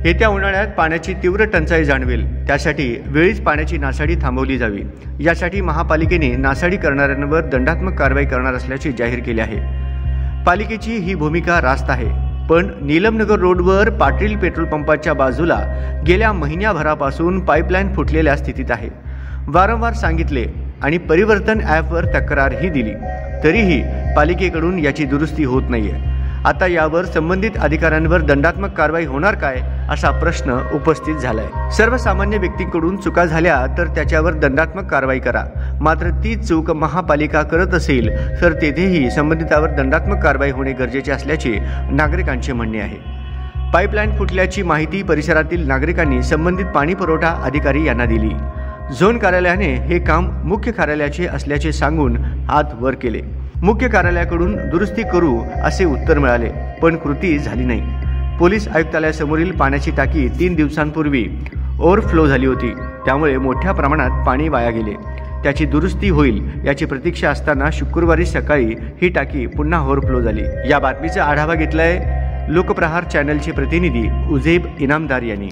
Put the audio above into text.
येत्या उन्हाळ्यात पाण्याची तीव्र टंचाई जाणवेल, त्यासाठी वेळीच पाण्याची नासाडी थांबवली जावी। यासाठी महापालिकेने नासाडी करणाऱ्यांवर दंडात्मक कारवाई करणार असल्याचे जाहीर केले आहे। पालिकेची ही भूमिका रास्त आहे, पण नीलमनगर रोडवर पाटील पेट्रोल पंपाच्या बाजूला गेल्या महिन्याभरापासून पाईपलाईन फुटलेल्या स्थितीत आहे। वारंवार सांगितले आणि परिवर्तन ॲपवर तक्रारही दिली, तरीही पालिकेकडून याची दुरुस्ती होत नाहीये। आता यावर संबंधित अधिकाऱ्यांवर दंडात्मक कारवाई होणार काय, असा प्रश्न उपस्थित झालाय। सर्वसामान्य व्यक्तीकडून चुका झाल्या तर त्याच्यावर दंडात्मक कारवाई करा, मात्र ती चूक महापालिका करत असेल तर तेथेही संबंधितावर दंडात्मक कारवाई होणे गरजेचे असल्याचे नागरिकांचे म्हणणे आहे। पाईपलाईन फुटल्याची माहिती परिसरातील नागरिकांनी संबंधित पाणी पुरवठा अधिकारी यांना दिली। झोन कार्यालयाने हे काम मुख्य कार्यालयाचे असल्याचे सांगून हात वर केले। मुख्य कार्यालयाकडून दुरुस्ती करू असे उत्तर मिळाले, पण कृती झाली नाही। पोलीस आयुक्तालयासमोरील पाण्याची टाकी 3 दिवसांपूर्वी ओव्हरफ्लो झाली होती, त्यामुळे मोठ्या प्रमाणात पाणी वाया गेले। त्याची दुरुस्ती होईल याची प्रतीक्षा असताना शुक्रवारी सकाळी ही टाकी पुन्हा ओव्हरफ्लो झाली। या बातमीचा आढावा घेतलाय लोकप्रहार चॅनलचे प्रतिनिधी उजेब इनामदार यांनी।